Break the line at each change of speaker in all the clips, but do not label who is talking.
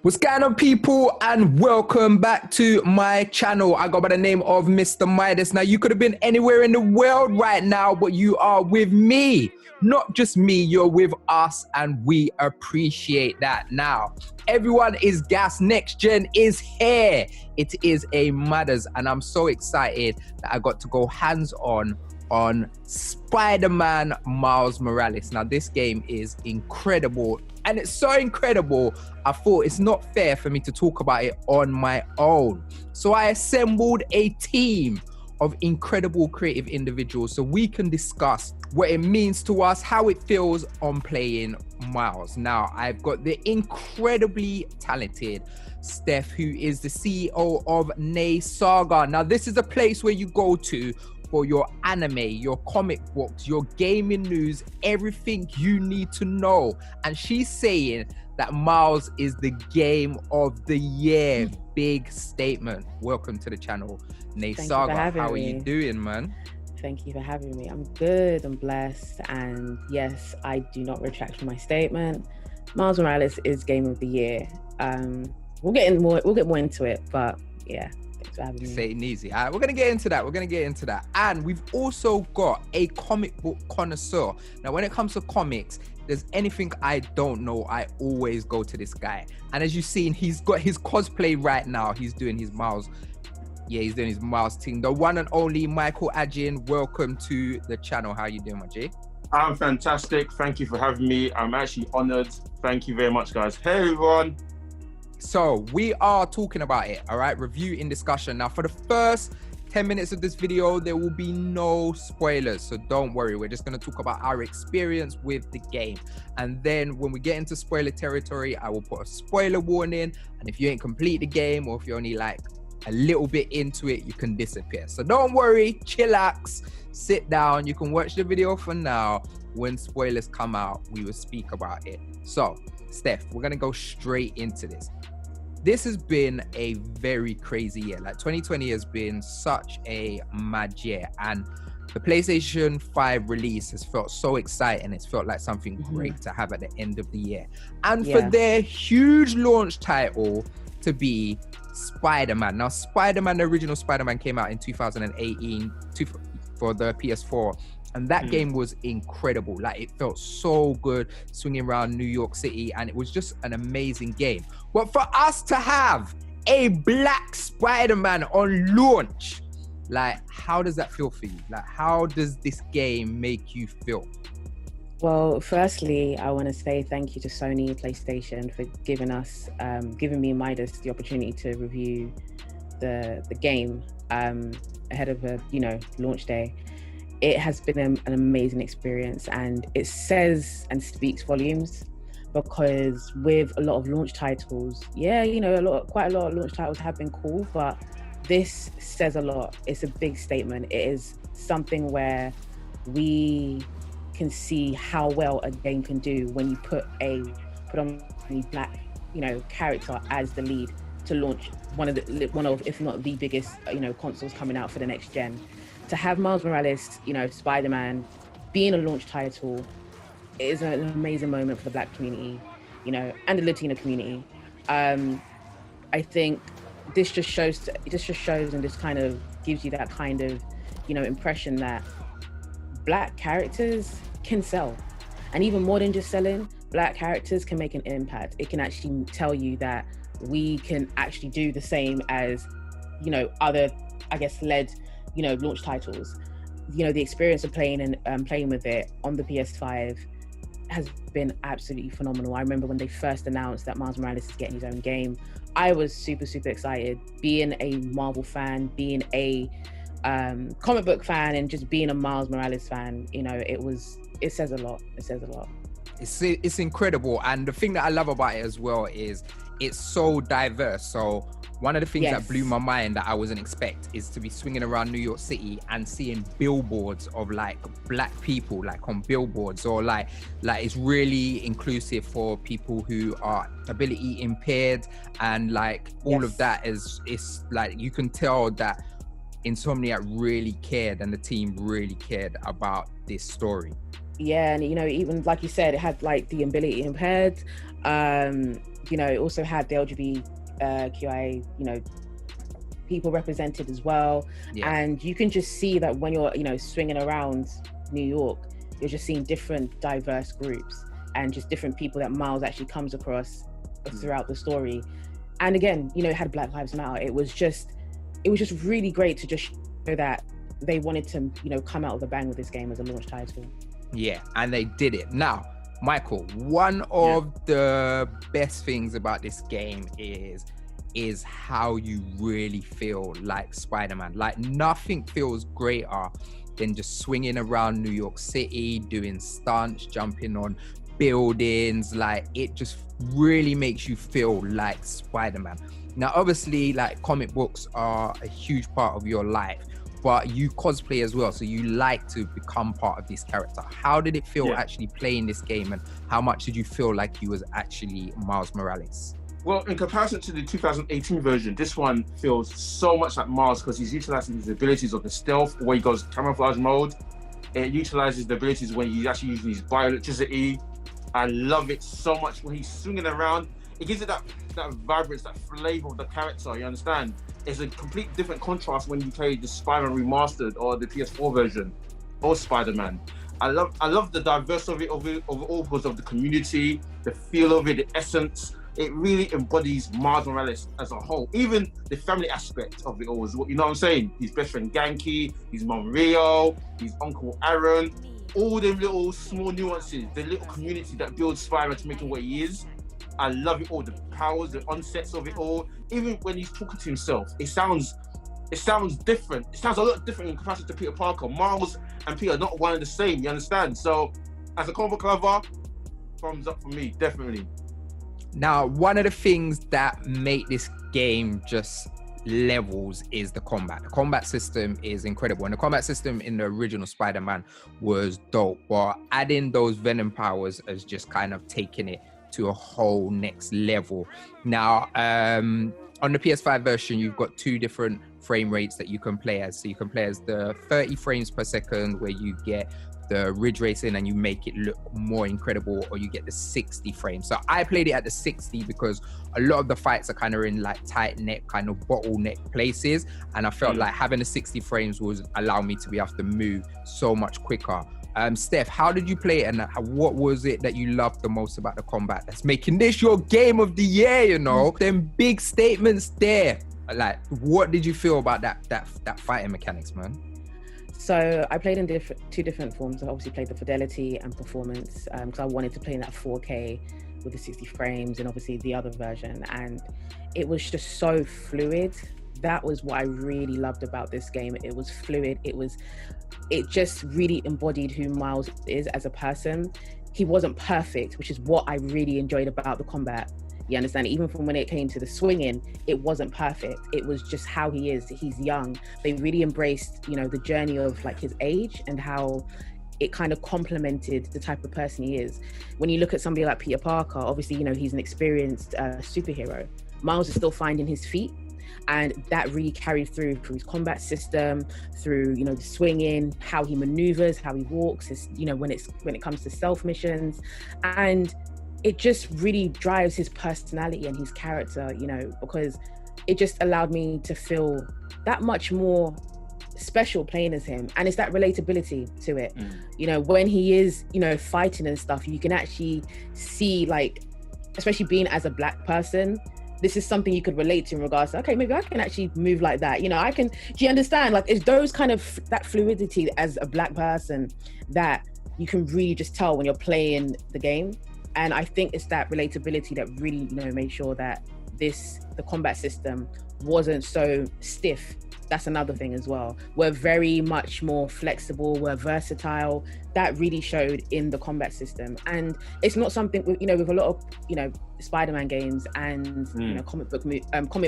What's going on, people, and welcome back to my channel. I go by the name of Mr. Midas. Now, you could have been anywhere in the world right now, but you are with me. Not just me, you're with us, and we appreciate that. Now, everyone is gassed. Next gen is here. It is a Midas, and I'm so excited that I got to go hands-on on Spider-Man Miles Morales. Now, this game is incredible, and it's so incredible, I thought it's not fair for me to talk about it on my own. So I assembled a team of incredible creative individuals so we can discuss what it means to us, how it feels on playing Miles. Now, I've got the incredibly talented Steph, who is the CEO of NNESAGA. Now, this is a place where you go to for your anime, your comic books, your gaming news, everything you need to know. And she's saying that Miles is the game of the year. Big statement. Welcome to the channel, NNESAGA. How are you doing, man?
Thank you for having me. I'm good, I'm blessed, and yes, I do not retract from my statement. Miles Morales is game of the year. We'll get more into it, but yeah.
Say it easy. All right, we're gonna get into that. And we've also got a comic book connoisseur. Now, when it comes to comics, if there's anything I don't know, I always go to this guy. And as you've seen, he's got his cosplay right now. He's doing his Miles. Yeah, he's doing his Miles thing. The one and only Michael Ajih. Welcome to the channel. How you doing, my G?
I'm fantastic. Thank you for having me. I'm actually honored. Thank you very much, guys. Hey, everyone.
So we are talking about it, all right? Review in discussion. Now, for the first 10 minutes of this video, there will be no spoilers. So don't worry, we're just gonna talk about our experience with the game. And then when we get into spoiler territory, I will put a spoiler warning. And if you ain't complete the game, or if you're only like a little bit into it, you can disappear. So don't worry, chillax, sit down. You can watch the video for now. When spoilers come out, we will speak about it. So, Steph, we're gonna go straight into this. This has been a very crazy year. Like 2020 has been such a mad year, and the PlayStation 5 release has felt so exciting. It's felt like something great to have at the end of the year. And for their huge launch title to be Spider-Man. Now, Spider-Man, the original Spider-Man came out in 2018 for the PS4. And that game was incredible. Like, it felt so good swinging around New York City, and it was just an amazing game. But for us to have a black Spider-Man on launch, like, how does that feel for you? Like, how does this game make you feel?
Well, firstly, I want to say thank you to Sony PlayStation for giving me and Midas the opportunity to review the game ahead of a launch day. It has been an amazing experience, and it says and speaks volumes, because with a lot of launch titles, quite a lot of launch titles have been cool, but this says a lot. It's a big statement. It is something where we can see how well a game can do when you put a predominantly black, character as the lead to launch one of, if not the biggest, consoles coming out for the next gen. To have Miles Morales, Spider-Man, being a launch title is an amazing moment for the black community, and the Latino community. I think this just shows and just kind of gives you that kind of, impression that black characters can sell. And even more than just selling, black characters can make an impact. It can actually tell you that we can actually do the same as, other, led launch titles. The experience of playing with it on the PS5 has been absolutely phenomenal. I remember when they first announced that Miles Morales is getting his own game, I was super excited. Being a Marvel fan, being a comic book fan, and just being a Miles Morales fan, it says a lot.
It's incredible. And the thing that I love about it as well is it's so diverse. So one of the things that blew my mind that I wasn't expect is to be swinging around New York City and seeing billboards of like black people, like on billboards, or like it's really inclusive for people who are ability impaired, and like all of that it's like you can tell that Insomaniac really cared, and the team really cared about this story.
Yeah, and even like you said, it had like the ability impaired. It also had the LGBTQI, people represented as well.
Yeah.
And you can just see that when you're, swinging around New York, you're just seeing different diverse groups and just different people that Miles actually comes across throughout the story. And again, it had Black Lives Matter. It was just really great to just show that they wanted to, come out with a bang with this game as a launch title.
Yeah, and they did it. Now, Michael, one of the best things about this game is how you really feel like Spider-Man. Like, nothing feels greater than just swinging around New York City, doing stunts, jumping on buildings. Like, it just really makes you feel like Spider-Man. Now, obviously, like, comic books are a huge part of your life, but you cosplay as well, so you like to become part of this character. How did it feel actually playing this game, and how much did you feel like you was actually Miles Morales?
Well, in comparison to the 2018 version, this one feels so much like Miles because he's utilizing his abilities of the stealth, where he goes camouflage mode. It utilizes the abilities when he's actually using his bioelectricity. I love it so much when he's swinging around. It gives it that vibrance, that flavor of the character, you understand? It's a complete different contrast when you play the Spider-Man Remastered or the PS4 version or Spider-Man. I love the diversity of it all because of the community, the feel of it, the essence. It really embodies Miles Morales as a whole. Even the family aspect of it all is what, you know what I'm saying? His best friend Ganke, his mom Rio, his uncle Aaron, all them little small nuances, the little community that builds Spider-Man to make him what he is. I love it all, the powers, the onsets of it all. Even when he's talking to himself, it sounds different. It sounds a lot different in comparison to Peter Parker. Miles and Peter are not one and the same, you understand? So, as a comic book lover, thumbs up for me, definitely.
Now, one of the things that make this game just levels is the combat. The combat system is incredible, and the combat system in the original Spider-Man was dope, but adding those Venom powers has just kind of taken it to a whole next level. Now, on the PS5 version, you've got two different frame rates that you can play as. So you can play as the 30 frames per second, where you get the ridge racing and you make it look more incredible, or you get the 60 frames. So I played it at the 60 because a lot of the fights are kind of in like tight neck, kind of bottleneck places, and I felt like having the 60 frames was allow me to be able to move so much quicker. Steph, how did you play it, and what was it that you loved the most about the combat that's making this your game of the year? Them big statements there. Like, what did you feel about that fighting mechanics, man?
So I played in two different forms. I obviously played the fidelity and performance because I wanted to play in that 4K with the 60 frames, and obviously the other version, and it was just so fluid. That was what I really loved about this game. It was fluid. It just really embodied who Miles is as a person. He wasn't perfect, which is what I really enjoyed about the combat. You understand? Even from when it came to the swinging, it wasn't perfect. It was just how he is. He's young. They really embraced, the journey of like his age and how it kind of complemented the type of person he is. When you look at somebody like Peter Parker, obviously, he's an experienced superhero. Miles is still finding his feet. And that really carried through his combat system, through, the swinging, how he maneuvers, how he walks, when it comes to stealth missions. And it just really drives his personality and his character, because it just allowed me to feel that much more special playing as him. And it's that relatability to it. When he is, fighting and stuff, you can actually see, like, especially being as a Black person, this is something you could relate to in regards to, okay, maybe I can actually move like that. Do you understand? Like, it's those kind of, that fluidity as a Black person that you can really just tell when you're playing the game. And I think it's that relatability that really, made sure that the combat system wasn't so stiff. That's another thing as well. We're very much more flexible, we're versatile. That really showed in the combat system. And it's not something, with a lot of, Spider-Man games and, comic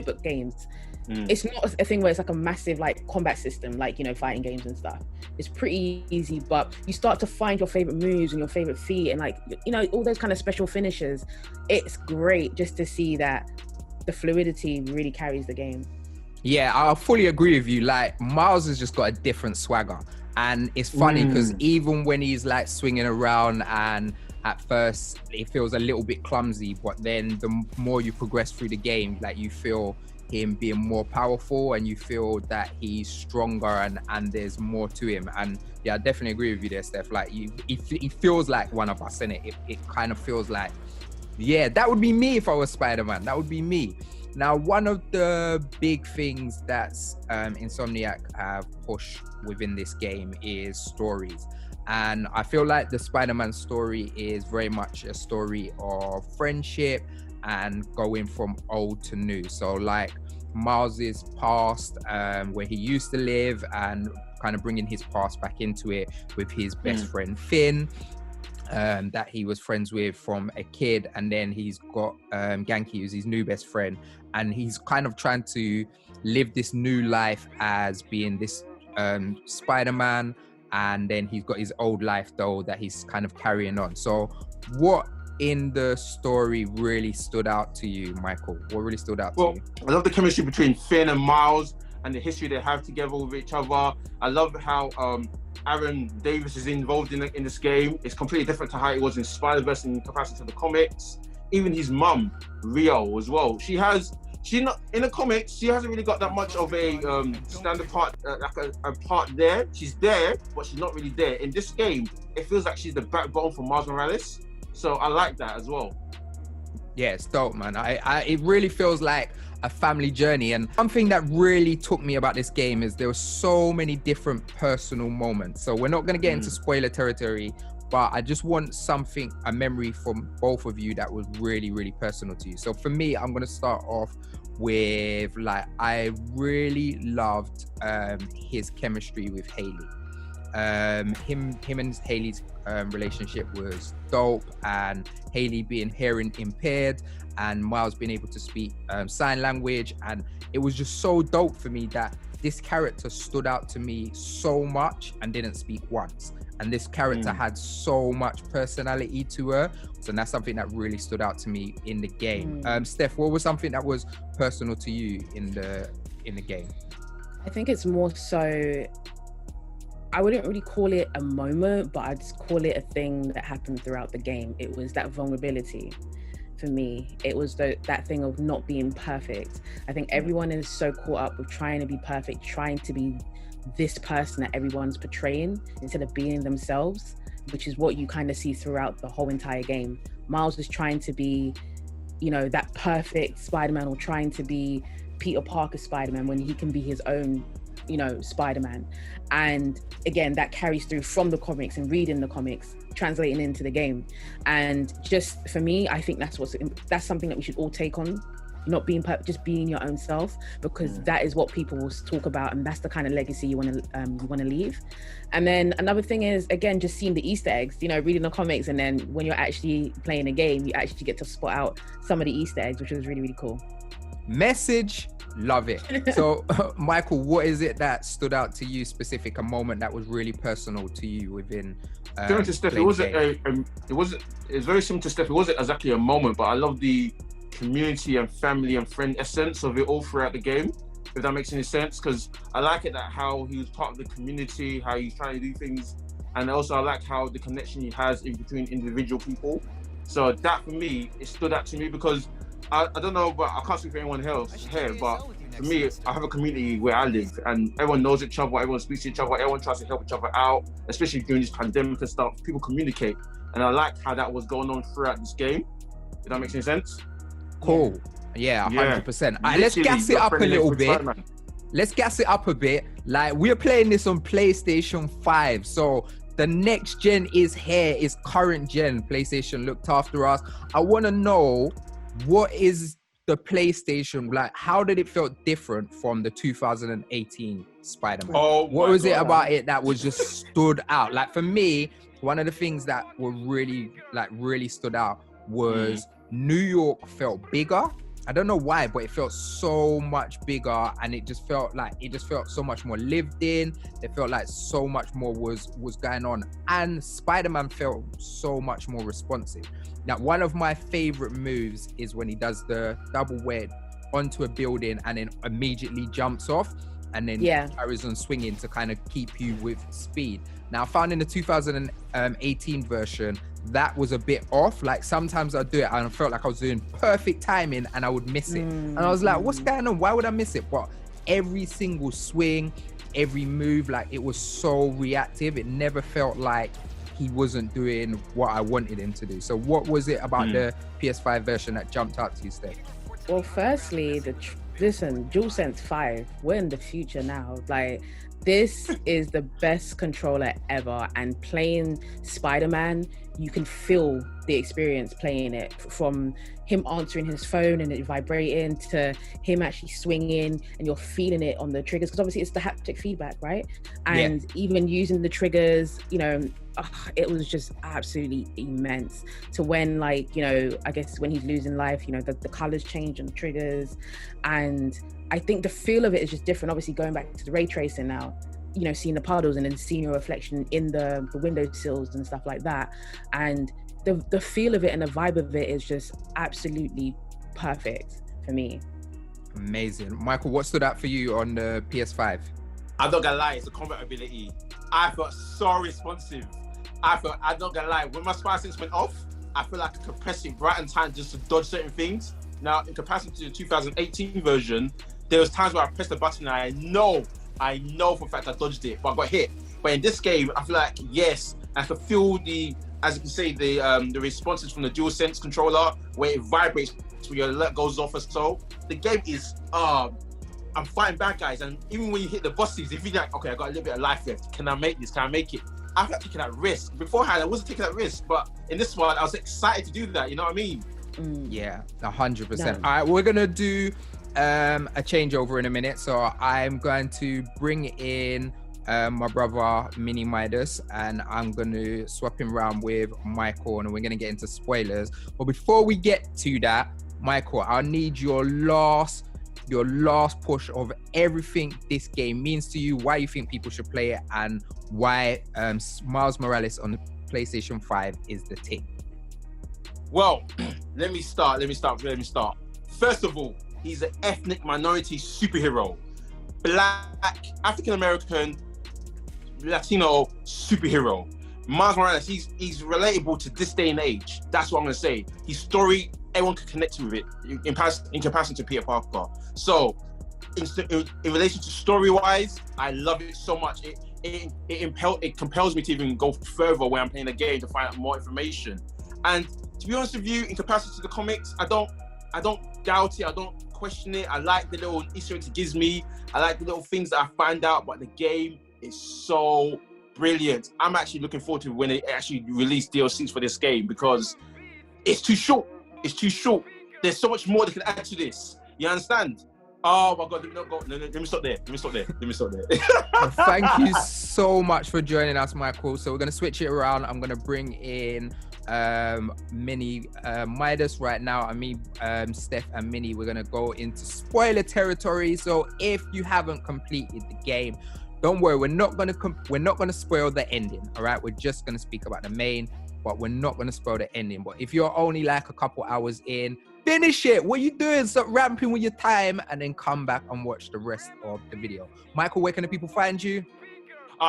book games. It's not a thing where it's like a massive like combat system, like, fighting games and stuff. It's pretty easy, but you start to find your favorite moves and your favorite feat and like, all those kind of special finishes. It's great just to see that the fluidity really carries the game.
Yeah, I fully agree with you. Like, Miles has just got a different swagger. And it's funny because even when he's like swinging around, and at first it feels a little bit clumsy, but then the more you progress through the game, like you feel him being more powerful, and you feel that he's stronger, and there's more to him. And yeah, I definitely agree with you there, Steph. Like he feels like one of us, innit? It kind of feels like, yeah, that would be me if I was Spider-Man. That would be me. Now, one of the big things that Insomniac have pushed within this game is stories. And I feel like the Spider-Man story is very much a story of friendship and going from old to new. So like Miles's past, where he used to live, and kind of bringing his past back into it with his best friend Finn, that he was friends with from a kid. And then he's got Ganke, who's his new best friend, and he's kind of trying to live this new life as being this Spider-Man. And then he's got his old life though that he's kind of carrying on. So what in the story really stood out to you, Michael? What really stood out to you?
I love the chemistry between Finn and Miles and the history they have together with each other. I love how Aaron Davis is involved in this game. It's completely different to how it was in Spider-Verse in comparison to the comics. Even his mum, Rio, as well. She's not in the comics. She hasn't really got that much of a standard part, like a part there. She's there, but she's not really there. In this game, it feels like she's the backbone for Miles Morales. So I like that as well.
Yeah, it's dope, man. It really feels like a family journey. And something that really took me about this game is there were so many different personal moments. So we're not going to get into spoiler territory, but I just want a memory from both of you that was really, really personal to you. So for me, I'm going to start off with, like, I really loved his chemistry with Hailey. Him and Hailey's relationship was dope, and Hailey being hearing impaired and Miles being able to speak sign language, and it was just so dope for me that this character stood out to me so much and didn't speak once. And this character had so much personality to her. So that's something that really stood out to me in the game. Steph, what was something that was personal to you in the game?
I think it's more so, I wouldn't really call it a moment, but I'd just call it a thing that happened throughout the game. It was that vulnerability for me. It was that thing of not being perfect. I think everyone is so caught up with trying to be perfect, trying to be this person that everyone's portraying instead of being themselves, which is what you kind of see throughout the whole entire game. Miles is trying to be, that perfect Spider-Man, or trying to be Peter Parker Spider-Man when he can be his own, Spider-Man. And again, that carries through from the comics and reading the comics, translating into the game. And just for me, I think that's something that we should all take on. Not being perfect, just being your own self, because that is what people will talk about, and that's the kind of legacy you want to leave. And then another thing is, again, just seeing the Easter eggs, reading the comics, and then when you're actually playing a game, you actually get to spot out some of the Easter eggs, which was really, really cool.
Message, love it. So Michael, what is it that stood out to you, specific, a moment that was really personal to you within
Going to Steph, it was very similar to Steph. It wasn't exactly a moment, but I love the community and family and friend essence of it all throughout the game, if that makes any sense, because I like it that how he was part of the community, how he's trying to do things, and also I like how the connection he has in between individual people. So that, for me, it stood out to me, because I don't know, but I can't speak for anyone else here, but for me, I have a community where I live, and everyone knows each other, everyone speaks to each other, everyone tries to help each other out, especially during this pandemic and stuff. People communicate, and I like how that was going on throughout this game, if that makes any sense.
Cool. Yeah, 100%. Let's gas it up a little bit. Let's gas it up a bit. Like, we're playing this on PlayStation 5. So the next gen is here, is current gen. PlayStation looked after us. I want to know, what is the PlayStation like? How did it feel different from the 2018 Spider-Man? What was it about it that was just stood out? Like, for me, one of the things that were really stood out was New York felt bigger. I don't know why, but it felt so much bigger, and it just felt so much more lived in. It felt like so much more was going on, and Spider-Man felt so much more responsive. Now, one of my favorite moves is when he does the double web onto a building and then immediately jumps off. and then
Yeah.
carries on swinging to kind of keep you with speed. Now, I found in the 2018 version, that was a bit off. Like sometimes I'd do it and I felt like I was doing perfect timing and I would miss it. And I was like, what's going on? Why would I miss it? But every single swing, every move, like it was so reactive. It never felt like he wasn't doing what I wanted him to do. So what was it about the PS5 version that jumped out to you, Steph?
Well, firstly, listen, DualSense 5, we're in the future now. Like, this is the best controller ever, and playing Spider-Man, you can feel the experience playing it, from him answering his phone and it vibrating to him actually swinging, and you're feeling it on the triggers, because obviously it's the haptic feedback, right? And even using the triggers, you know, it was just absolutely immense. To when, like, you know, I guess when he's losing life, you know, the colors change on the triggers, and I think the feel of it is just different. Obviously, going back to the ray tracing now, you know, seeing the puddles and then seeing your reflection in the windowsills and stuff like that, and the feel of it and the vibe of it is just absolutely perfect for me.
Amazing. Michael, what stood out for you on the PS5?
I'm not gonna lie, it's the combat ability. I felt so responsive. I'm not gonna lie, when my spy sense went off, I feel like I could press it right in time just to dodge certain things. Now, in comparison to the 2018 version, there was times where I pressed the button and I know for a fact I dodged it, but I got hit. But in this game, I feel like, yes, I can feel as you can say, the responses from the DualSense controller, where it vibrates when your alert goes off or so. The game is, I'm fighting bad guys, and even when you hit the bosses, if you're like, okay, I got a little bit of life left, can I make this? Can I make it? I feel like taking that risk. Beforehand, I wasn't taking that risk, but in this one, I was excited to do that, you know what I mean?
Yeah, 100%. All right, we're gonna do a changeover in a minute. So I'm going to bring in my brother Mini Midas, and I'm gonna swap him around with Michael, and we're gonna get into spoilers. But before we get to that, Michael, I need your last push of everything this game means to you, why you think people should play it, and why Miles Morales on the PlayStation 5 is the thing.
Well, let me start. First of all, he's an ethnic minority superhero. Black, African-American, Latino superhero. Miles Morales, he's relatable to this day and age. That's what I'm gonna say. His story, everyone can connect with it in comparison to Peter Parker. So, in relation to story-wise, I love it so much. It compels me to even go further when I'm playing the game to find out more information. And to be honest with you, in comparison to the comics, I don't doubt it. I don't question it. I like the little Easter eggs it gives me. I like the little things that I find out. But the game is so brilliant. I'm actually looking forward to when they actually release DLCs for this game, because it's too short. It's too short. There's so much more they can add to this. You understand? Oh my God, let me not go. No, let me stop there.
Thank you so much for joining us, Michael. So we're gonna switch it around. I'm gonna bring in Mini Midas right now. I mean, Steph and Mini, we're gonna go into spoiler territory. So if you haven't completed the game, don't worry, we're not gonna spoil the ending. All right, we're just gonna speak about the main, but we're not gonna spoil the ending. But if you're only like a couple hours in, finish it. What are you doing? Stop ramping with your time, and then come back and watch the rest of the video. Michael, where can the people find you?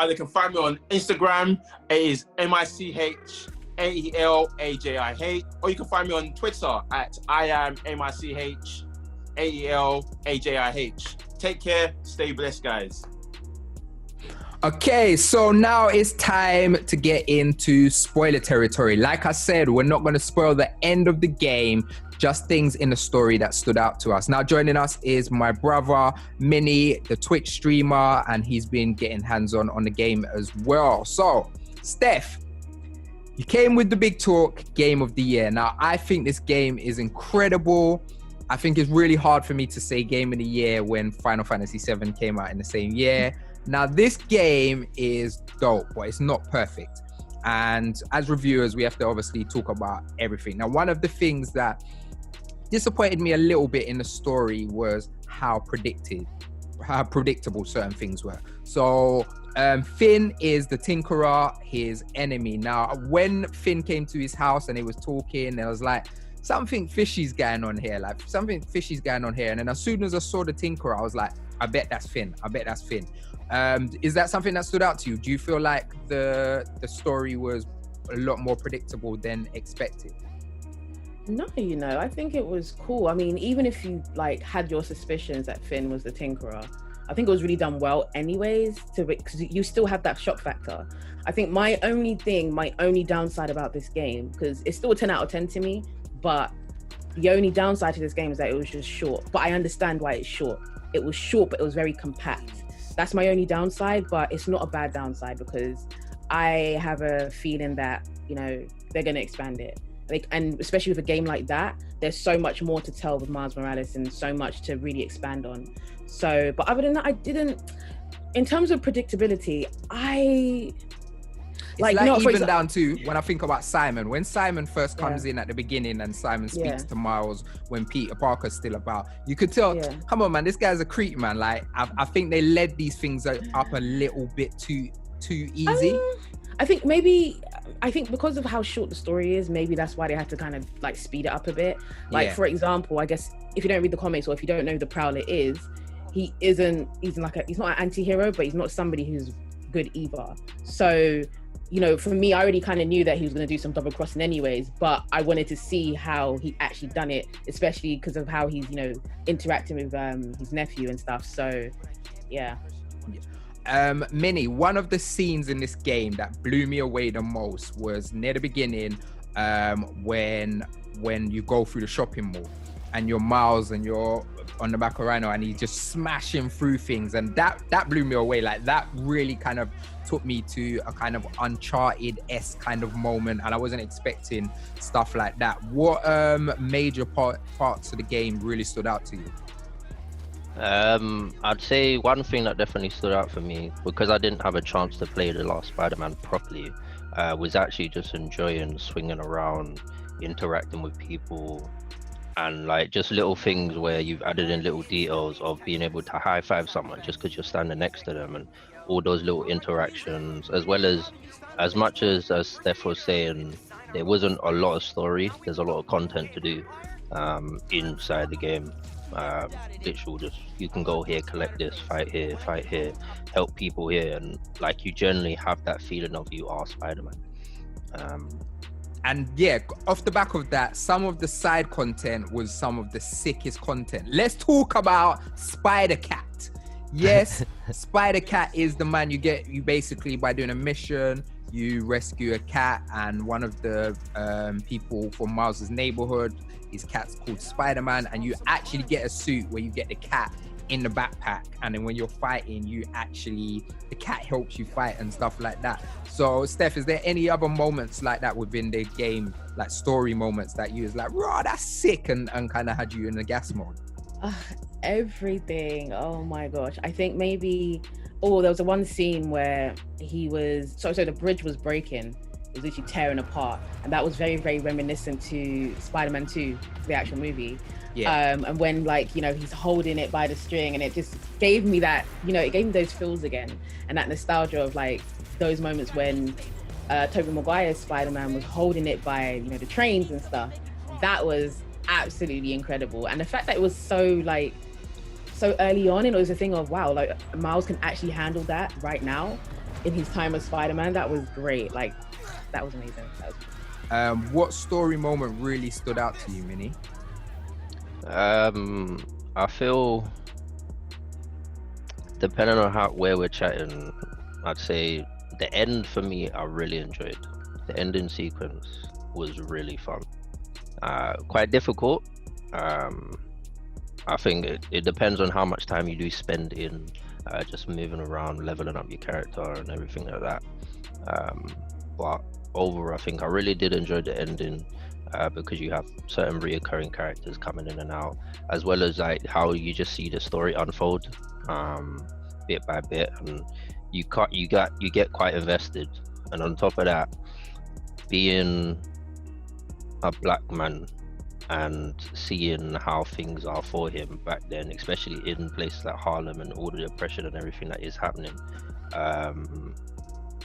They can find me on Instagram. It is MICHAELAJIH, or you can find me on Twitter at I am MICHAELAJIH. Take care. Stay blessed, guys.
Okay, so now it's time to get into spoiler territory. Like I said, we're not going to spoil the end of the game, just things in the story that stood out to us. Now joining us is my brother Mini, the Twitch streamer, and he's been getting hands-on on the game as well. So Steph, you came with the big talk, game of the year. Now I think this game is incredible. I think it's really hard for me to say game of the year when Final Fantasy VII came out in the same year. Now this game is dope, but it's not perfect. And as reviewers, we have to obviously talk about everything. Now, one of the things that disappointed me a little bit in the story was how predictable certain things were. So Finn is the Tinkerer, his enemy. Now, when Finn came to his house and he was talking, I was like, something fishy's going on here. And then as soon as I saw the Tinkerer, I was like, I bet that's Finn. Is that something that stood out to you? Do you feel like the story was a lot more predictable than expected?
No, I think it was cool. I mean, even if you like had your suspicions that Finn was the Tinkerer, I think it was really done well anyways, because you still have that shock factor. I think my only downside about this game, because it's still a 10 out of 10 to me, but the only downside to this game is that it was just short. But I understand why it's short. It was short, but it was very compact. That's my only downside, but it's not a bad downside because I have a feeling that, they're going to expand it. And especially with a game like that, there's so much more to tell with Miles Morales and so much to really expand on. So, but other than that, in terms of predictability,
even down to when I think about Simon. When Simon first comes in at the beginning and Simon speaks to Miles when Peter Parker's still about, you could tell, come on, man, this guy's a creep, man. Like, I think they led these things up a little bit too easy.
I think because of how short the story is, maybe that's why they had to kind of like speed it up a bit. Like, for example, I guess if you don't read the comics or if you don't know who the Prowler is, he's not an anti-hero, but he's not somebody who's good either. So, for me, I already kind of knew that he was going to do some double crossing anyways, but I wanted to see how he actually done it, especially because of how he's, interacting with his nephew and stuff. So, yeah.
Mini, one of the scenes in this game that blew me away the most was near the beginning, when you go through the shopping mall and you're Miles and you're on the back of Rhino and he's just smashing through things, and that blew me away. Like, that really kind of took me to a kind of Uncharted-esque kind of moment, and I wasn't expecting stuff like that. What major parts of the game really stood out to you?
I'd say one thing that definitely stood out for me, because I didn't have a chance to play the last Spider-Man properly, was actually just enjoying swinging around, interacting with people, and like just little things where you've added in little details of being able to high five someone just because you're standing next to them, and all those little interactions, as well as much as Steph was saying, there wasn't a lot of story, there's a lot of content to do inside the game. Literal, just you can go here, collect this, fight here, help people here, and like you generally have that feeling of you are Spider-Man.
And yeah, off the back of that, some of the side content was some of the sickest content. Let's talk about Spider-Cat. Yes, Spider-Cat is the man you basically, by doing a mission, you rescue a cat, and one of the people from Miles's neighborhood, his cat's called Spiderman, and you actually get a suit where you get the cat in the backpack, and then when you're fighting, the cat helps you fight and stuff like that. So Steph, is there any other moments like that within the game, like story moments that you was like, raw, that's sick, and kind of had you in the gas mode?
Everything. Oh my gosh. I think maybe, there was one scene where he was, so the bridge was breaking. It was literally tearing apart, and that was very, very reminiscent to Spider-Man 2, the actual movie. Yeah. And when he's holding it by the string, and it just gave me that, it gave me those feels again, and that nostalgia of like those moments when Tobey Maguire's Spider-Man was holding it by the trains and stuff. That was absolutely incredible, and the fact that it was so early on, and it was a thing of wow, like Miles can actually handle that right now in his time as Spider-Man. That was great. Like, that was amazing.
What story moment really stood out to you, Mini?
I feel, depending on where we're chatting, I'd say the end for me, I really enjoyed. The ending sequence was really fun. Quite difficult. I think it depends on how much time you do spend in just moving around, leveling up your character and everything like that. But overall, I think I really did enjoy the ending because you have certain reoccurring characters coming in and out, as well as like how you just see the story unfold bit by bit, and you get quite invested. And on top of that, being a black man and seeing how things are for him back then, especially in places like Harlem and all the oppression and everything that is happening,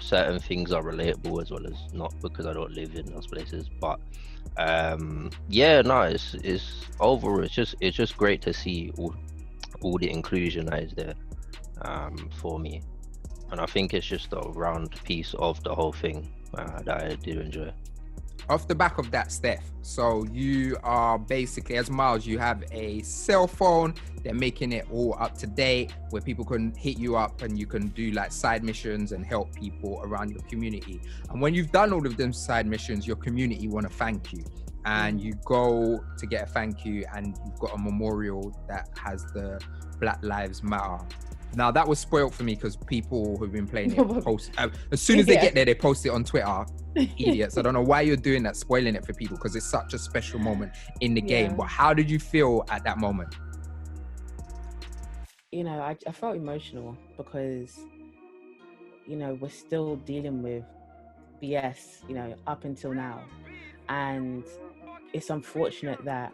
certain things are relatable as well as not, because I don't live in those places. But it's overall, it's just great to see all the inclusion that is there for me. And I think it's just a round piece of the whole thing that I do enjoy.
Off the back of that, Steph, so you are basically, as Miles, you have a cell phone. They're making it all up to date where people can hit you up and you can do like side missions and help people around your community. And when you've done all of them side missions, your community want to thank you. And you go to get a thank you and you've got a memorial that has the Black Lives Matter. Now that was spoiled for me because people who've been playing it post as soon as they get there, they post it on Twitter. Idiots. I don't know why you're doing that, spoiling it for people, because it's such a special moment in the game. But how did you feel at that moment?
You know, I felt emotional because, you know, we're still dealing with BS, you know, up until now. And it's unfortunate that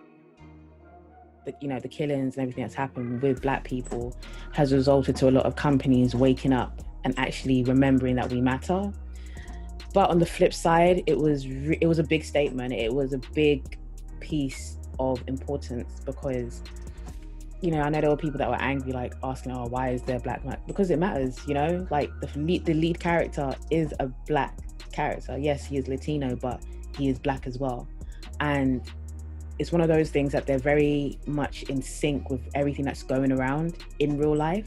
you know, the killings and everything that's happened with Black people has resulted to a lot of companies waking up and actually remembering that we matter. But on the flip side, it was a big statement. It was a big piece of importance because, you know, I know there were people that were angry, like asking, "Oh, why is there Black man?" Because it matters, you know. Like the lead character is a Black character. Yes, he is Latino, but he is Black as well, and it's one of those things that they're very much in sync with everything that's going around in real life,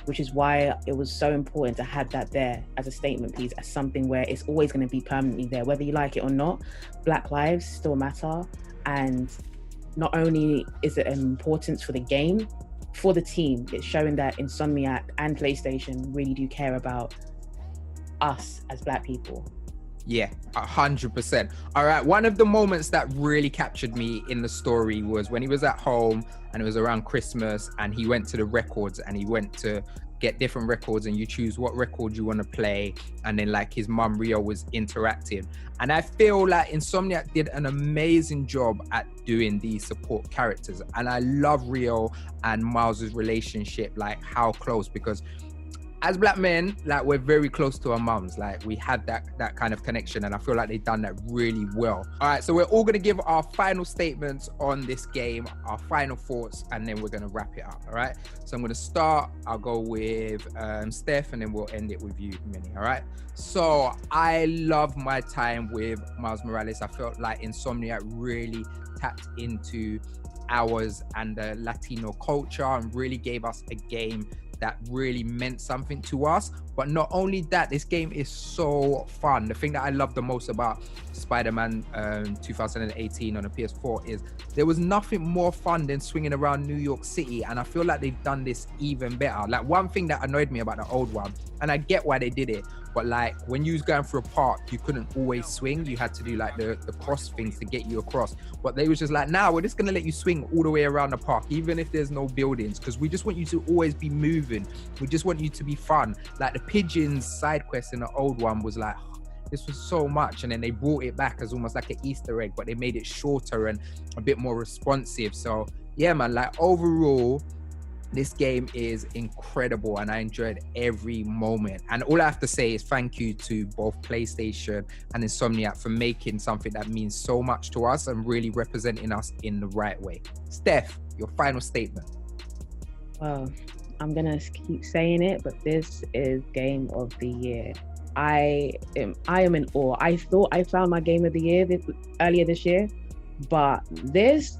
which is why it was so important to have that there as a statement piece, as something where it's always going to be permanently there, whether you like it or not. Black lives still matter. And not only is it an importance for the game, for the team, it's showing that Insomniac and PlayStation really do care about us as Black people.
Yeah, 100%. All right, one of the moments that really captured me in the story was when he was at home and it was around Christmas and he went to the records and he went to get different records and you choose what record you want to play, and then like his mum Rio was interacting. And I feel like Insomniac did an amazing job at doing these support characters, and I love Rio and Miles's relationship, like how close, because as Black men, like we're very close to our mums. Like we had that kind of connection, and I feel like they've done that really well. All right, so we're all gonna give our final statements on this game, our final thoughts, and then we're gonna wrap it up. All right. So I'm gonna start. I'll go with Steph, and then we'll end it with you, Minnie. All right. So I love my time with Miles Morales. I felt like Insomniac really tapped into ours and the Latino culture and really gave us a game that really meant something to us. But not only that, this game is so fun. The thing that I love the most about Spiderman 2018 on the PS4 is there was nothing more fun than swinging around New York City, and I feel like they've done this even better. Like one thing that annoyed me about the old one, and I get why they did it, but like when you was going through a park, you couldn't always swing. You had to do like the cross things to get you across. But they was just like, nah, we're just gonna let you swing all the way around the park, even if there's no buildings, because we just want you to always be moving. We just want you to be fun. Like the pigeons side quest in the old one was like, this was so much, and then they brought it back as almost like an Easter egg, but they made it shorter and a bit more responsive. So yeah, man, like overall, this game is incredible and I enjoyed every moment. And all I have to say is thank you to both PlayStation and Insomniac for making something that means so much to us and really representing us in the right way. Steph, your final statement.
Well, I'm gonna keep saying it, but this is Game of the Year. I am in awe. I thought I found my Game of the Year earlier this year, but this,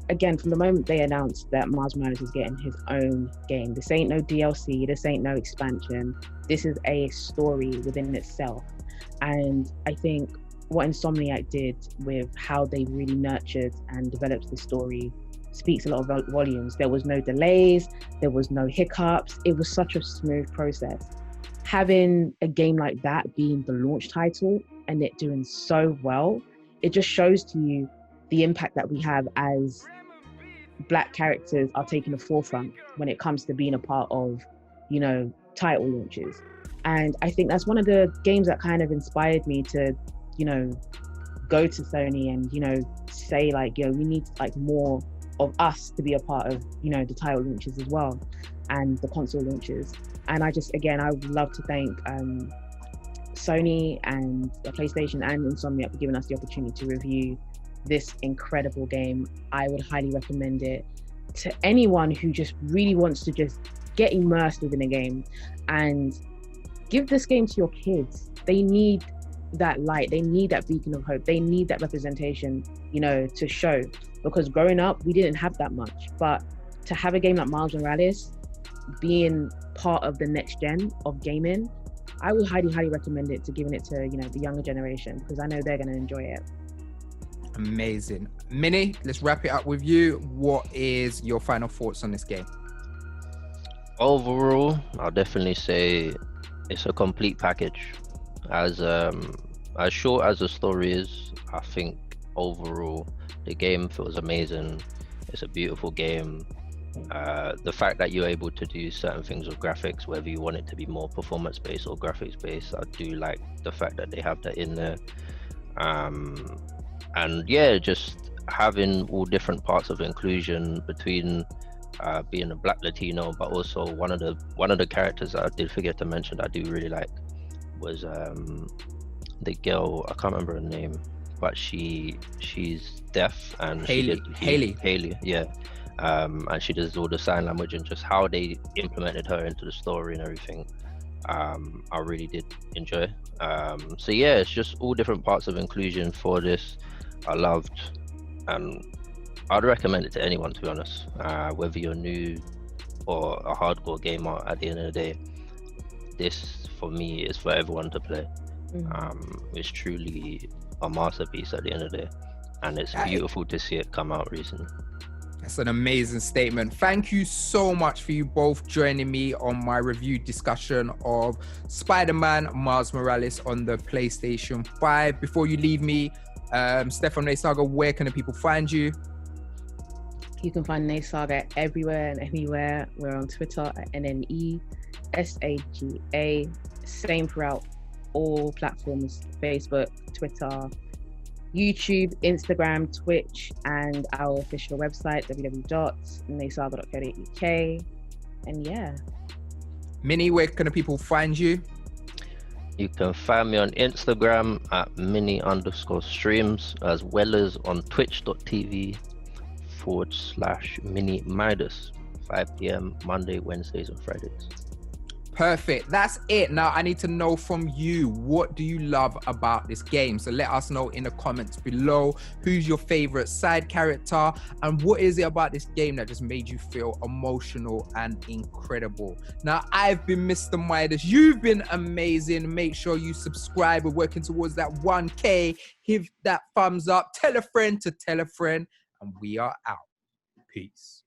again, from the moment they announced that Miles Morales is getting his own game, this ain't no DLC, this ain't no expansion, this is a story within itself. And I think what Insomniac did with how they really nurtured and developed the story speaks a lot of volumes. There was no delays, there was no hiccups, it was such a smooth process. Having a game like that being the launch title and it doing so well, it just shows to you the impact that we have as Black characters are taking the forefront when it comes to being a part of, you know, title launches. And I think that's one of the games that kind of inspired me to, you know, go to Sony and, you know, say like, yo, we need like more of us to be a part of, you know, the title launches as well and the console launches. And I just, again, I would love to thank Sony and PlayStation and Insomniac for giving us the opportunity to review this incredible game. I would highly recommend it to anyone who just really wants to just get immersed within a game, and give this game to your kids. They need that light, they need that beacon of hope, they need that representation, you know, to show, because growing up we didn't have that much. But to have a game like Miles Morales being part of the next gen of gaming, I would highly recommend it to giving it to, you know, the younger generation, because I know they're going to enjoy it.
Amazing. Mini, let's wrap it up with you. What is your final thoughts on this game?
Overall, I'll definitely say it's a complete package. As short as the story is, I think overall the game feels amazing. It's a beautiful game. The fact that you're able to do certain things with graphics, whether you want it to be more performance based or graphics based, I do like the fact that they have that in there. And yeah, just having all different parts of inclusion between being a Black Latino, but also one of the characters that I did forget to mention that I do really like was the girl, I can't remember her name, but she's deaf, and Haley, yeah. And she does all the sign language, and just how they implemented her into the story and everything, I really did enjoy. So yeah, it's just all different parts of inclusion for this. I loved, and I'd recommend it to anyone, to be honest, whether you're new or a hardcore gamer. At the end of the day, this for me is for everyone to play. It's truly a masterpiece at the end of the day, and it's beautiful to see it come out recently.
That's an amazing statement. Thank you so much for you both joining me on my review discussion of Spider-Man Miles Morales on the PlayStation 5. Before you leave me, Stefan NNESAGA, where can the people find you?
You can find NNESAGA everywhere and anywhere. We're on Twitter at NNESAGA. Same throughout all platforms: Facebook, Twitter, YouTube, Instagram, Twitch, and our official website, www.nesaga.co.uk. And yeah.
Mini, where can the people find you?
You can find me on Instagram at mini_streams, as well as on twitch.tv/Mini Midas, 5 p.m. Monday, Wednesdays, and Fridays.
Perfect. That's it. Now I need to know from you, what do you love about this game? So let us know in the comments below. Who's your favorite side character, and what is it about this game that just made you feel emotional and incredible? Now, I've been Mr. Midas. You've been amazing. Make sure you subscribe. We're working towards that 1K. Give that thumbs up. Tell a friend to tell a friend, and we are out. Peace.